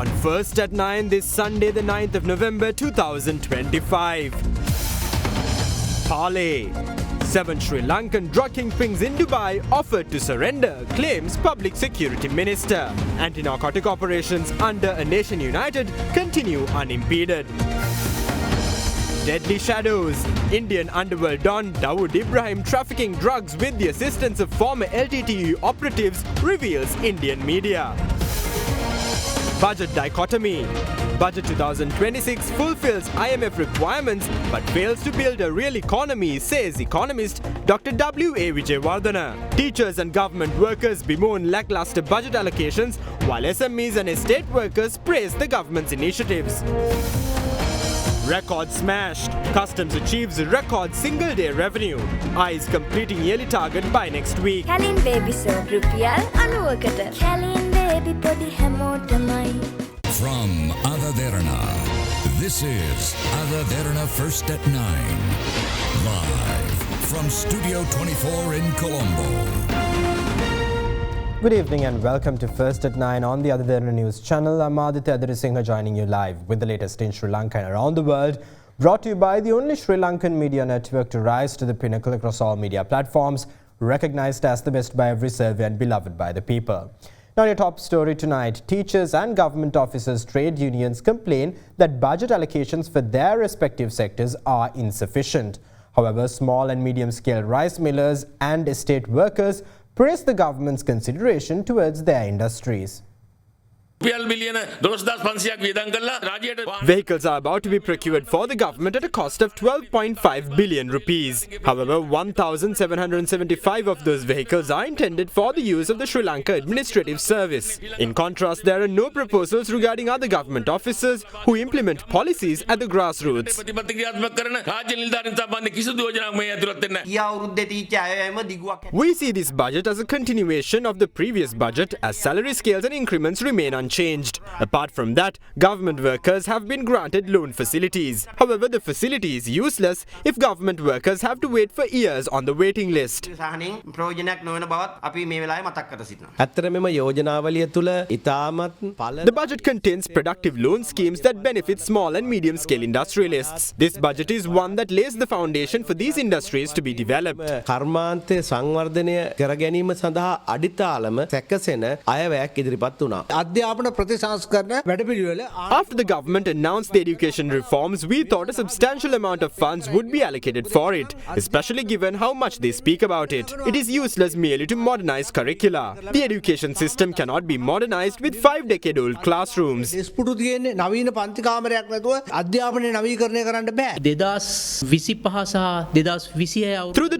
on First at 9 this Sunday, the 9th of November 2025. Parlay. 7 Sri Lankan drug kingpins in Dubai offered to surrender, claims Public Security Minister. Anti-narcotic operations under A Nation United continue unimpeded. Deadly shadows. Indian underworld don Dawood Ibrahim trafficking drugs with the assistance of former LTTE operatives, reveals Indian media. Budget dichotomy. Budget 2026 fulfills IMF requirements but fails to build a real economy, says economist Dr. W.A. Vijayawardena. Teachers and government workers bemoan lackluster budget allocations, while SMEs and estate workers praise the government's initiatives. Record smashed. Customs achieves a record single-day revenue. ICE completing yearly target by next week. Kalin baby so rupial 90කට. Kalin baby podi හැමෝටමයි. From Derana, this is Derana First at 9. Live from Studio 24 in Colombo. Good evening and welcome to First at 9 on the Derana News channel. I'm Aditya Adirasinghe joining you live with the latest in Sri Lanka and around the world. Brought to you by the only Sri Lankan media network to rise to the pinnacle across all media platforms, recognized as the best by every survey and beloved by the people. Now, your top story tonight. Teachers and government officers, trade unions complain that budget allocations for their respective sectors are insufficient. However, small and medium-scale rice millers and estate workers praise the government's consideration towards their industries. Vehicles are about to be procured for the government at a cost of 12.5 billion rupees. However, 1,775 of those vehicles are intended for the use of the Sri Lanka Administrative Service. In contrast, there are no proposals regarding other government officers who implement policies at the grassroots. We see this budget as a continuation of the previous budget, as salary scales and increments remain unchanged. Apart from that, government workers have been granted loan facilities. However, the facility is useless if government workers have to wait for years on the waiting list. The budget contains productive loan schemes that benefit small and medium-scale industrialists. This budget is one that lays the foundation for these industries to be developed. After the government announced the education reforms, we thought a substantial amount of funds would be allocated for it, especially given how much they speak about it. It is useless merely to modernize curricula. The education system cannot be modernized with 5-decade-old classrooms. Through the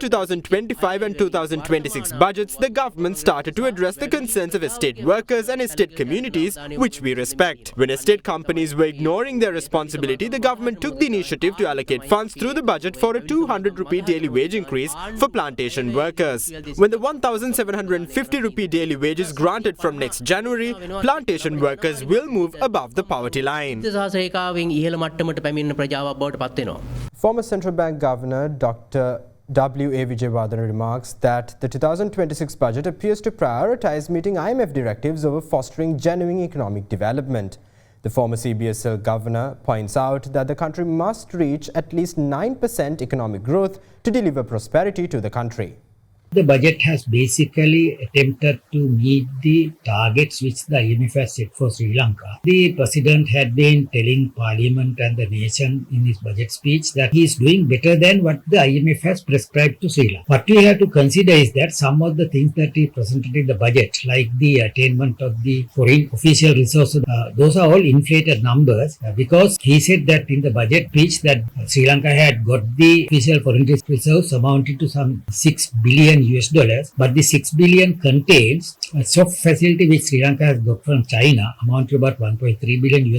2025 and 2026 budgets, the government started to address the concerns of estate workers and estate communities, which we respect. When estate companies were ignoring their responsibility, the government took the initiative to allocate funds through the budget for a 200 rupee daily wage increase for plantation workers. When the 1,750 rupee daily wage is granted from next January, plantation workers will move above the poverty line. Former Central Bank Governor Dr. W.A. Vijayawardena remarks that the 2026 budget appears to prioritize meeting IMF directives over fostering genuine economic development. The former CBSL governor points out that the country must reach at least 9% economic growth to deliver prosperity to the country. The budget has basically attempted to meet the targets which the IMF has set for Sri Lanka. The president had been telling Parliament and the nation in his budget speech that he is doing better than what the IMF has prescribed to Sri Lanka. What we have to consider is that some of the things that he presented in the budget, like the attainment of the foreign official resources, those are all inflated numbers because he said that in the budget speech that Sri Lanka had got the official foreign resources amounting to some $6 billion, but the 6 billion contains a soft facility which Sri Lanka has got from China amounting to about $1.3 billion,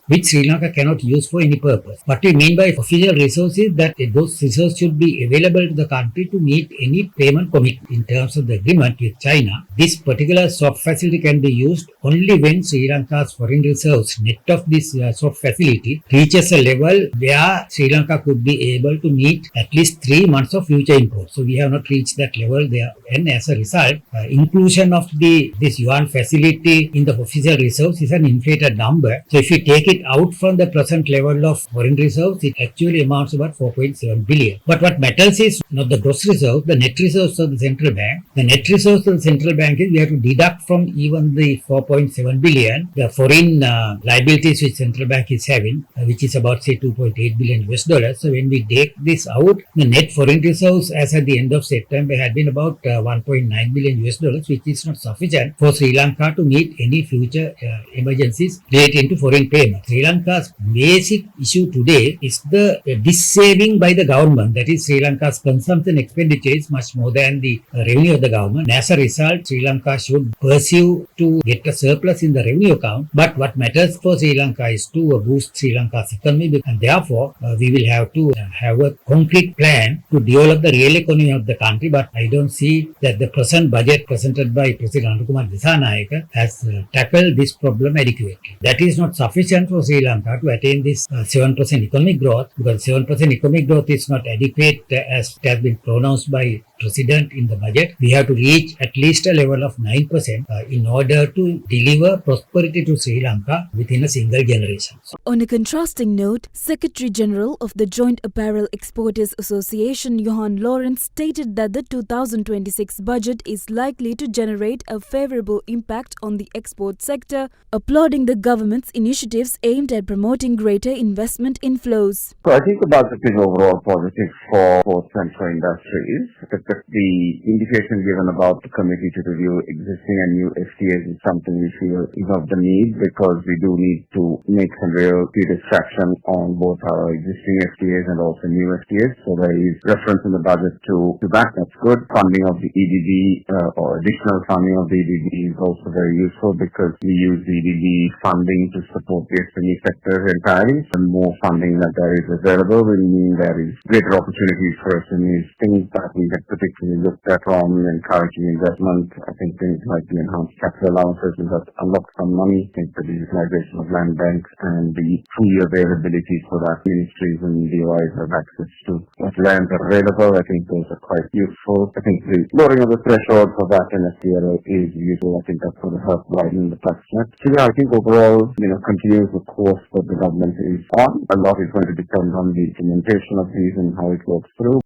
which Sri Lanka cannot use for any purpose. What we mean by official resources is that those resources should be available to the country to meet any payment commitment. In terms of the agreement with China, this particular soft facility can be used only when Sri Lanka's foreign reserves net of this soft facility reaches a level where Sri Lanka could be able to meet at least 3 months of future imports. So we have not reached that level level there. And as a result, inclusion of this yuan facility in the official reserves is an inflated number. So if you take it out from the present level of foreign reserves, it actually amounts to about 4.7 billion. But what matters is not the gross reserve, the net reserves of the central bank. The net reserves of the central bank is we have to deduct from even the 4.7 billion, the foreign liabilities which central bank is having, which is about say 2.8 billion US dollars. So when we take this out, the net foreign reserves as at the end of September had been about 1.9 billion US dollars, which is not sufficient for Sri Lanka to meet any future emergencies relating to foreign payments. Sri Lanka's basic issue today is this saving by the government. That is, Sri Lanka's consumption expenditure is much more than the revenue of the government. As a result, Sri Lanka should pursue to get a surplus in the revenue account. But what matters for Sri Lanka is to boost Sri Lanka's economy, and therefore we will have to have a concrete plan to develop the real economy of the country. But I don't see that the present budget presented by President Anti-narcotic has tackled this problem adequately. That is not sufficient for Sri Lanka to attain this 7% economic growth, because 7% economic growth is not adequate as it has been pronounced by President in the budget. We have to reach at least a level of 9% in order to deliver prosperity to Sri Lanka within a single generation. On a contrasting note, Secretary General of the Joint Apparel Exporters Association, Johan Lawrence, stated that the 2026 budget is likely to generate a favorable impact on the export sector, applauding the government's initiatives aimed at promoting greater investment inflows. So I think the budget is overall positive for both central industries. The indication given about the committee to review existing and new FTAs is something we feel is of the need, because we do need to make some real serious traction on both our existing FTAs and also new FTAs. So there is reference in the budget to that. That's good. Funding of the EDB or additional funding of the EDB is also very useful, because we use the EDB funding to support the SME sector entirely. The more funding that there is available will mean there is greater opportunities for SMEs. Things that we had particularly looked at on encouraging investment. I think things like the enhanced capital allowances will have unlocked some money. I think the digitalization of land banks and the free availability so that ministries and DOIs have access to what lands are available. I think those are quite useful. I think the lowering of the threshold for that in FTL is useful. I think that's going to help widen the tax net. So yeah, I think overall, continues the course that the government is on. A lot is going to depend on the implementation of these and how it works through.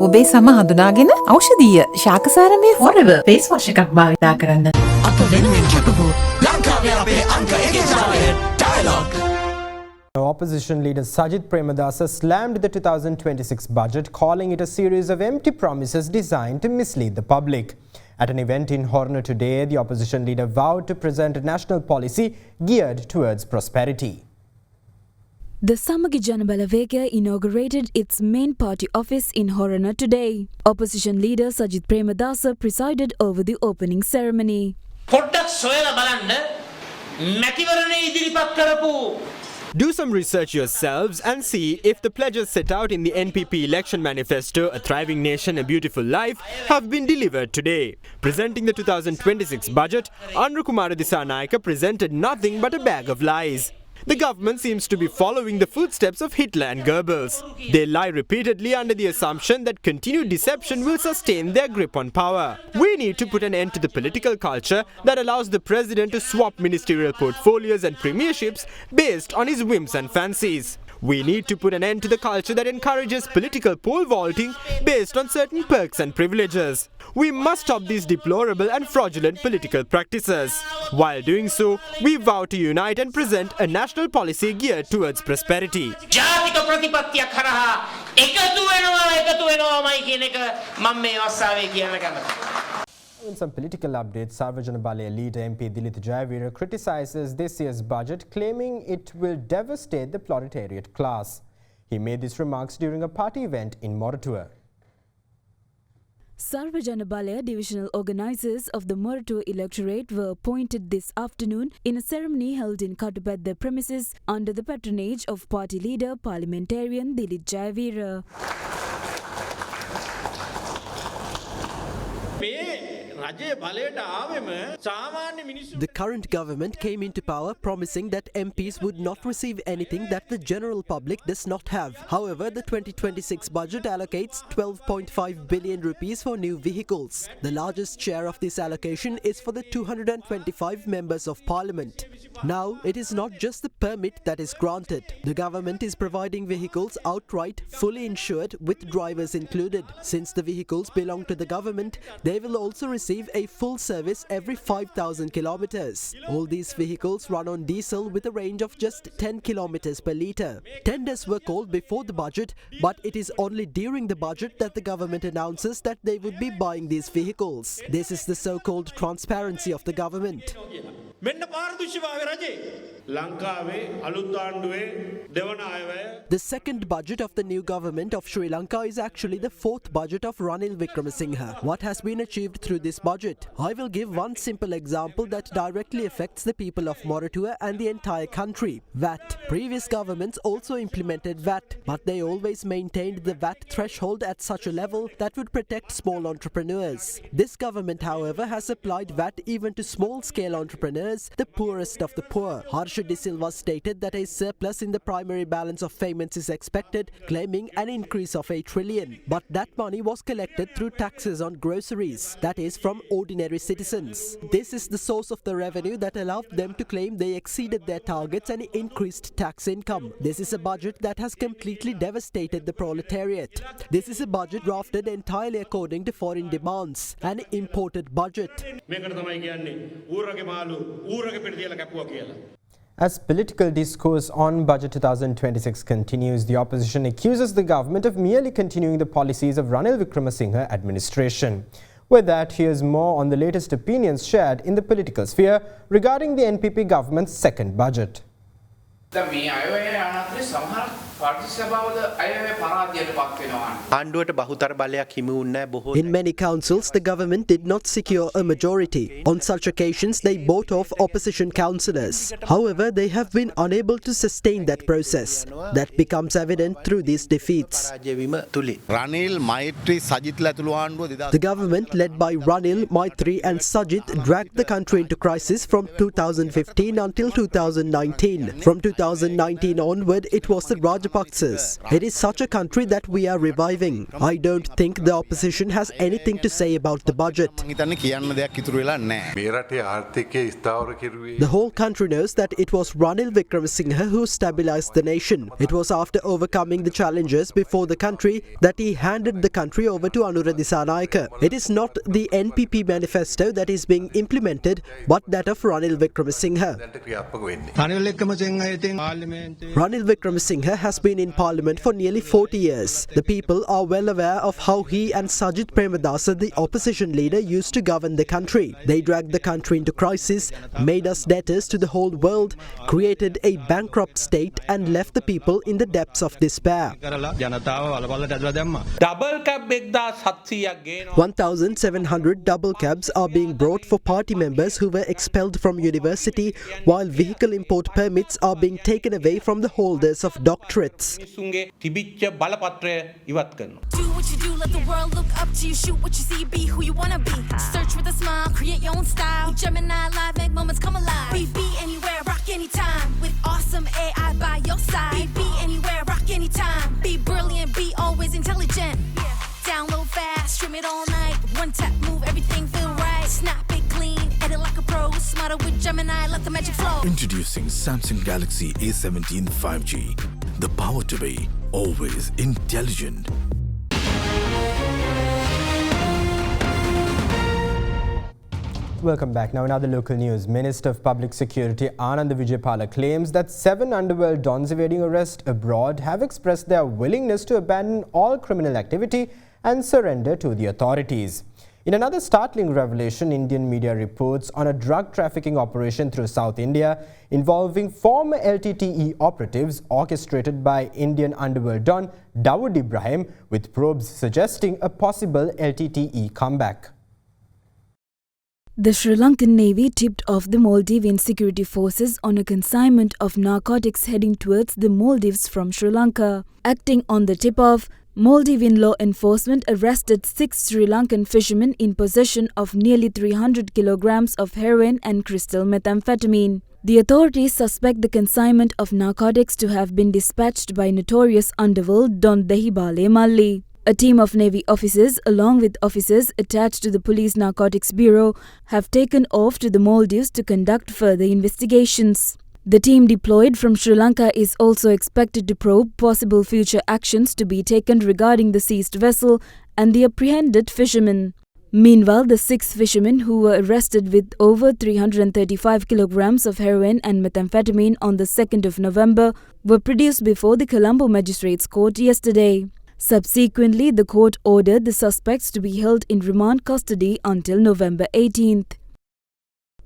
ඔබේ සම හඳුනාගෙන ඖෂධීය ශාකසාරමය forever face wash එකක් භාවිතා කරන්න. අප වෙනුවෙන් කැපවූ ලංකාවේ අපේ අංක 1 dialogue. Opposition leader Sajith Premadasa slammed the 2026 budget, calling it a series of empty promises designed to mislead the public. At an event in Horner today, the opposition leader vowed to present a national policy geared towards prosperity. The Samagi Janabalaweka inaugurated its main party office in Horana today. Opposition leader Sajith Premadasa presided over the opening ceremony. Do some research yourselves and see if the pledges set out in the NPP election manifesto, A Thriving Nation, A Beautiful Life, have been delivered today. Presenting the 2026 budget, Anrukumara Disanayaka presented nothing but a bag of lies. The government seems to be following the footsteps of Hitler and Goebbels. They lie repeatedly under the assumption that continued deception will sustain their grip on power. We need to put an end to the political culture that allows the president to swap ministerial portfolios and premierships based on his whims and fancies. We need to put an end to the culture that encourages political pole vaulting based on certain perks and privileges. We must stop these deplorable and fraudulent political practices. While doing so, we vow to unite and present a national policy geared towards prosperity. In some political updates, Sarvajanabale leader MP Dilith Jayavira criticizes this year's budget, claiming it will devastate the proletariat class. He made these remarks during a party event in Moratua. Sarvajanabale divisional organizers of the Moratua electorate were appointed this afternoon in a ceremony held in Katubadda premises under the patronage of party leader parliamentarian Dilith Jayavira. The current government came into power promising that MPs would not receive anything that the general public does not have. However, the 2026 budget allocates 12.5 billion rupees for new vehicles. The largest share of this allocation is for the 225 members of parliament. Now, it is not just the permit that is granted. The government is providing vehicles outright, fully insured, with drivers included. Since the vehicles belong to the government, they will also receive a full service every 5,000 kilometers. All these vehicles run on diesel with a range of just 10 kilometers per litre. Tenders were called before the budget, but it is only during the budget that the government announces that they would be buying these vehicles. This is the so-called transparency of the government. The second budget of the new government of Sri Lanka is actually the fourth budget of Ranil Wickremesinghe. What has been achieved through this budget? I will give one simple example that directly affects the people of Moratuwa and the entire country. VAT. Previous governments also implemented VAT, but they always maintained the VAT threshold at such a level that would protect small entrepreneurs. This government, however, has applied VAT even to small-scale entrepreneurs, the poorest of the poor. Harsha De Silva stated that a surplus in the primary balance of payments is expected, claiming an increase of 8 trillion. But that money was collected through taxes on groceries, that is from ordinary citizens. This is the source of the revenue that allowed them to claim they exceeded their targets and increased tax income. This is a budget that has completely devastated the proletariat. This is a budget drafted entirely according to foreign demands, an imported budget. As political discourse on Budget 2026 continues, the opposition accuses the government of merely continuing the policies of Ranil Wickremesinghe administration. With that, here's more on the latest opinions shared in the political sphere regarding the NPP government's second budget. In many councils, the government did not secure a majority. On such occasions, they bought off opposition councillors. However, they have been unable to sustain that process. That becomes evident through these defeats. The government led by Ranil, Maitri and Sajith dragged the country into crisis from 2015 until 2019. From 2019 onward, it was the Rajapaksas. It is such a country that we are reviving. I don't think the opposition has anything to say about the budget. The whole country knows that it was Ranil Wickremesinghe who stabilized the nation. It was after overcoming the challenges before the country that he handed the country over to Anura Dissanayake. It is not the NPP manifesto that is being implemented, but that of Ranil Wickremesinghe. Ranil Wickremesinghe has been in parliament for nearly 40 years. The people are well aware of how he and Sajith Premadasa, the opposition leader, used to govern the country. They dragged the country into crisis, made us debtors to the whole world, created a bankrupt state and left the people in the depths of despair. 1,700 double cabs are being brought for party members who were expelled from university, while vehicle import permits are being taken away from the holders of doctorates. Do what you do, let the world look up to you. Shoot what you see, be who you wanna be. Search with a smile, create your own style. Gemini Live, make moments come alive. Be anywhere, rock anytime. With awesome AI by your side. Be anywhere, rock anytime. Be brilliant, be always intelligent. Download fast, stream it all night. One tap, move, everything feel right. Snap it clean, edit like a pro. Smarter with Gemini, let the magic flow. Introducing Samsung Galaxy A17 5G. The power to be always intelligent. Welcome back. Now in other local news, Minister of Public Security Ananda Vijaypala claims that 7 underworld dons evading arrest abroad have expressed their willingness to abandon all criminal activity and surrender to the authorities. In another startling revelation, Indian media reports on a drug trafficking operation through South India involving former LTTE operatives orchestrated by Indian underworld don Dawood Ibrahim, with probes suggesting a possible LTTE comeback. The Sri Lankan Navy tipped off the Maldivian security forces on a consignment of narcotics heading towards the Maldives from Sri Lanka. Acting on the tip-off, Maldivian law enforcement arrested 6 Sri Lankan fishermen in possession of nearly 300 kilograms of heroin and crystal methamphetamine. The authorities suspect the consignment of narcotics to have been dispatched by notorious underworld Don Dehibale Malli. A team of Navy officers, along with officers attached to the Police Narcotics Bureau, have taken off to the Maldives to conduct further investigations. The team deployed from Sri Lanka is also expected to probe possible future actions to be taken regarding the seized vessel and the apprehended fishermen. Meanwhile, the 6 fishermen who were arrested with over 335 kilograms of heroin and methamphetamine on the 2nd of November were produced before the Colombo Magistrates Court yesterday. Subsequently, the court ordered the suspects to be held in remand custody until November 18th.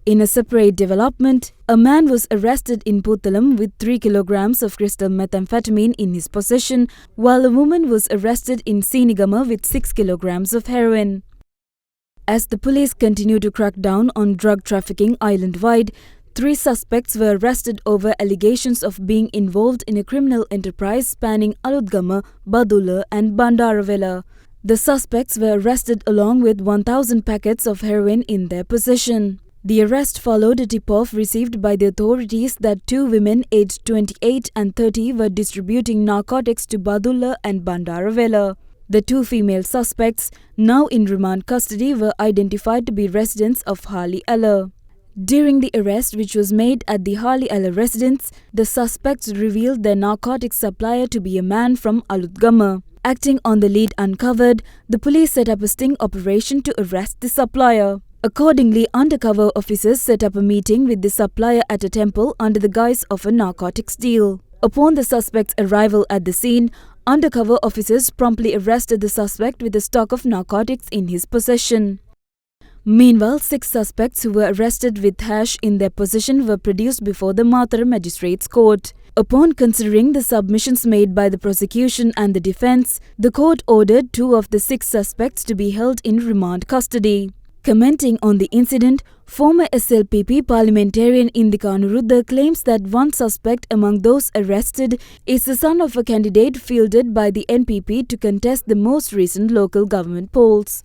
In a separate development, a man was arrested in Puttalam with 3 kilograms of crystal methamphetamine in his possession, while a woman was arrested in Sinigama with 6 kilograms of heroin. As the police continue to crack down on drug trafficking island-wide, 3 suspects were arrested over allegations of being involved in a criminal enterprise spanning Alutgama, Badula and Bandaravela. The suspects were arrested along with 1,000 packets of heroin in their possession. The arrest followed a tip-off received by the authorities that 2 women aged 28 and 30 were distributing narcotics to Badula and Bandaravela. The 2 female suspects, now in remand custody, were identified to be residents of Hali Ala. During the arrest, which was made at the Hali Ala residence, the suspects revealed their narcotics supplier to be a man from Alutgama. Acting on the lead uncovered, the police set up a sting operation to arrest the supplier. Accordingly, undercover officers set up a meeting with the supplier at a temple under the guise of a narcotics deal. Upon the suspect's arrival at the scene, undercover officers promptly arrested the suspect with a stock of narcotics in his possession. Meanwhile, 6 suspects who were arrested with hash in their possession were produced before the Mathura Magistrates Court. Upon considering the submissions made by the prosecution and the defence, the court ordered 2 of the 6 suspects to be held in remand custody. Commenting on the incident, former SLPP parliamentarian Indika Anuruddha claims that one suspect among those arrested is the son of a candidate fielded by the NPP to contest the most recent local government polls.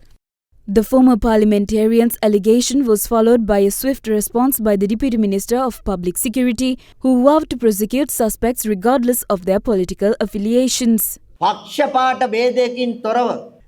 The former parliamentarian's allegation was followed by a swift response by the Deputy Minister of Public Security, who vowed to prosecute suspects regardless of their political affiliations.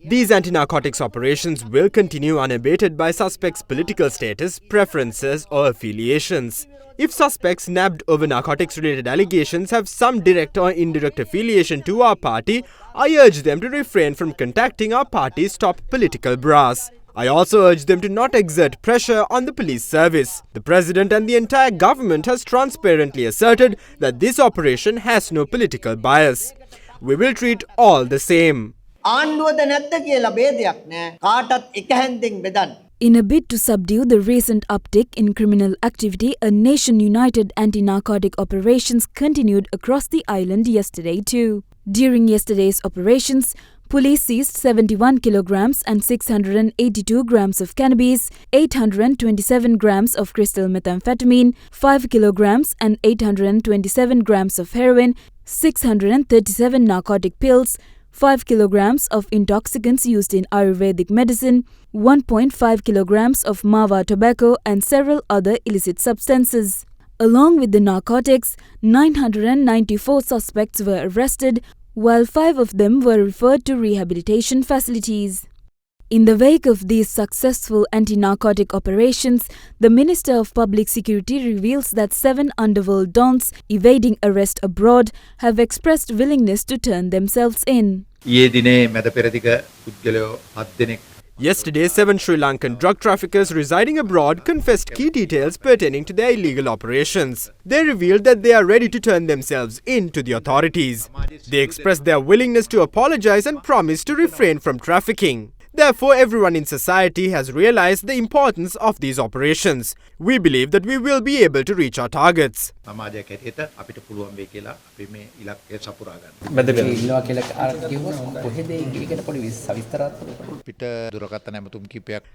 These anti-narcotics operations will continue unabated by suspects' political status, preferences or affiliations. If suspects nabbed over narcotics-related allegations have some direct or indirect affiliation to our party, I urge them to refrain from contacting our party's top political brass. I also urge them to not exert pressure on the police service. The President and the entire government has transparently asserted that this operation has no political bias. We will treat all the same. In a bid to subdue the recent uptick in criminal activity, a nation-united anti-narcotic operations continued across the island yesterday too. During yesterday's operations, police seized 71 kilograms and 682 grams of cannabis, 827 grams of crystal methamphetamine, 5 kilograms and 827 grams of heroin, 637 narcotic pills, 5 kilograms of intoxicants used in Ayurvedic medicine, 1.5 kilograms of Mawa tobacco and several other illicit substances. Along with the narcotics, 994 suspects were arrested, while 5 of them were referred to rehabilitation facilities. In the wake of these successful anti-narcotic operations, the Minister of Public Security reveals that 7 underworld dons evading arrest abroad have expressed willingness to turn themselves in. Yesterday, 7 Sri Lankan drug traffickers residing abroad confessed key details pertaining to their illegal operations. They revealed that they are ready to turn themselves in to the authorities. They expressed their willingness to apologize and promise to refrain from trafficking. Therefore, everyone in society has realized the importance of these operations. We believe that we will be able to reach our targets.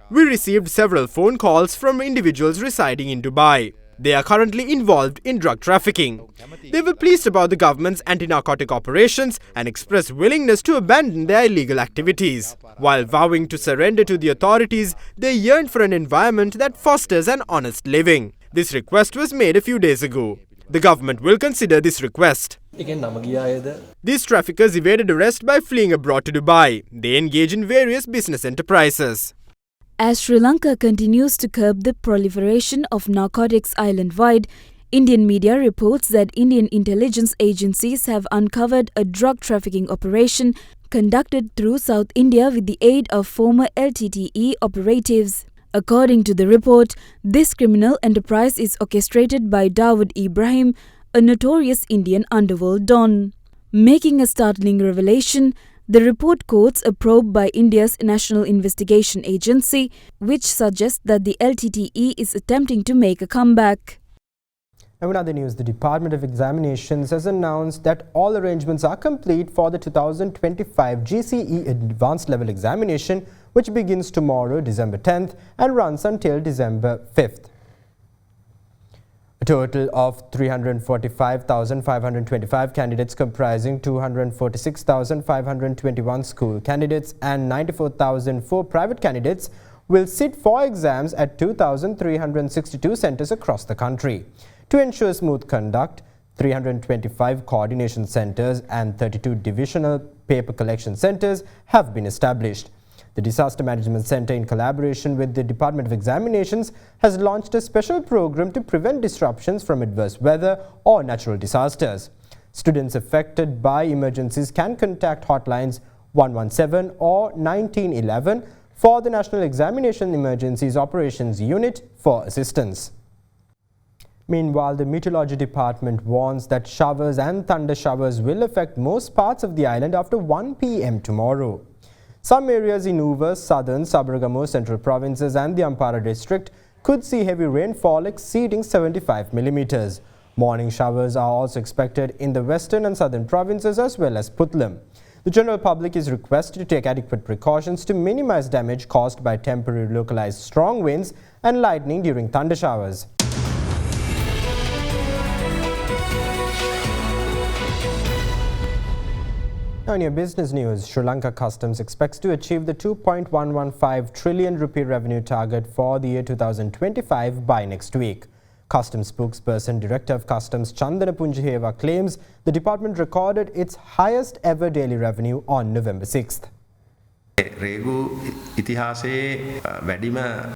We received several phone calls from individuals residing in Dubai. They are currently involved in drug trafficking. They were pleased about the government's anti-narcotic operations and expressed willingness to abandon their illegal activities. While vowing to surrender to the authorities, they yearned for an environment that fosters an honest living. This request was made a few days ago. The government will consider this request. These traffickers evaded arrest by fleeing abroad to Dubai. They engage in various business enterprises. As Sri Lanka continues to curb the proliferation of narcotics island-wide, Indian media reports that Indian intelligence agencies have uncovered a drug trafficking operation conducted through South India with the aid of former LTTE operatives. According to the report, this criminal enterprise is orchestrated by Dawood Ibrahim, a notorious Indian underworld don. Making a startling revelation, the report quotes a probe by India's National Investigation Agency, which suggests that the LTTE is attempting to make a comeback. And in other news, the Department of Examinations has announced that all arrangements are complete for the 2025 GCE Advanced Level Examination, which begins tomorrow, December 10th, and runs until December 5th. A total of 345,525 candidates comprising 246,521 school candidates and 94,004 private candidates will sit for exams at 2,362 centres across the country. To ensure smooth conduct, 325 coordination centres and 32 divisional paper collection centres have been established. The Disaster Management Centre, in collaboration with the Department of Examinations, has launched a special program to prevent disruptions from adverse weather or natural disasters. Students affected by emergencies can contact hotlines 117 or 1911 for the National Examination Emergencies Operations Unit for assistance. Meanwhile, the Meteorology Department warns that showers and thunder showers will affect most parts of the island after 1 p.m. tomorrow. Some areas in Uva, Southern, Sabaragamo, Central Provinces and the Ampara district could see heavy rainfall exceeding 75 millimeters. Morning showers are also expected in the Western and Southern Provinces as well as Puttlam. The general public is requested to take adequate precautions to minimize damage caused by temporary localized strong winds and lightning during thunder showers. Now in your business news, Sri Lanka Customs expects to achieve the 2.115 trillion rupee revenue target for the year 2025 by next week. Customs spokesperson, Director of Customs Chandana Punjaheva claims the department recorded its highest ever daily revenue on November 6th.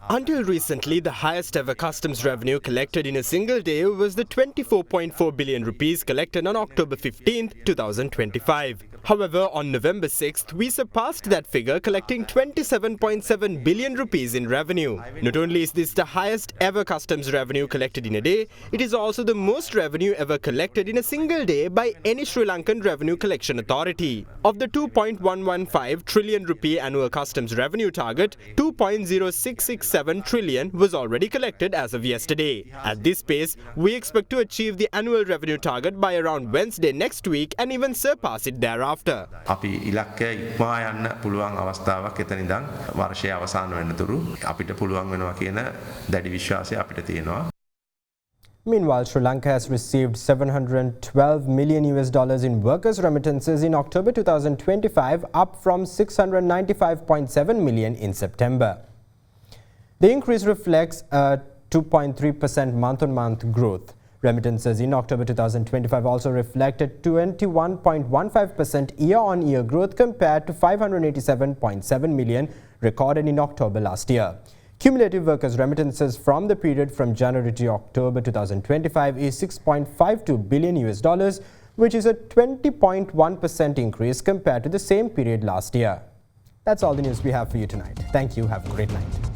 Until recently, the highest ever customs revenue collected in a single day was the 24.4 billion rupees collected on October 15, 2025. However, on November 6th, we surpassed that figure, collecting 27.7 billion rupees in revenue. Not only is this the highest ever customs revenue collected in a day, it is also the most revenue ever collected in a single day by any Sri Lankan revenue collection authority. Of the 2.115 trillion rupee annual customs revenue target, 2.0667 trillion was already collected as of yesterday. At this pace, we expect to achieve the annual revenue target by around Wednesday next week and even surpass it thereafter. අපි ඉලක්කය ඉක්මවා යන්න පුළුවන් අවස්ථාවක් එතන ඉඳන් වර්ෂය අවසන් වෙනතුරු අපිට පුළුවන් වෙනවා කියන දැඩි විශ්වාසය අපිට තියෙනවා. Meanwhile, Sri Lanka has received $712 million in workers' remittances in October 2025, up from $695.7 million in September. The increase reflects a 2.3% month-on-month growth. Remittances in October 2025 also reflected 21.15% year-on-year growth compared to $587.7 million recorded in October last year. Cumulative workers' remittances from the period from January to October 2025 is $6.52 billion, which is a 20.1% increase compared to the same period last year. That's all the news we have for you tonight. Thank you. Have a great night.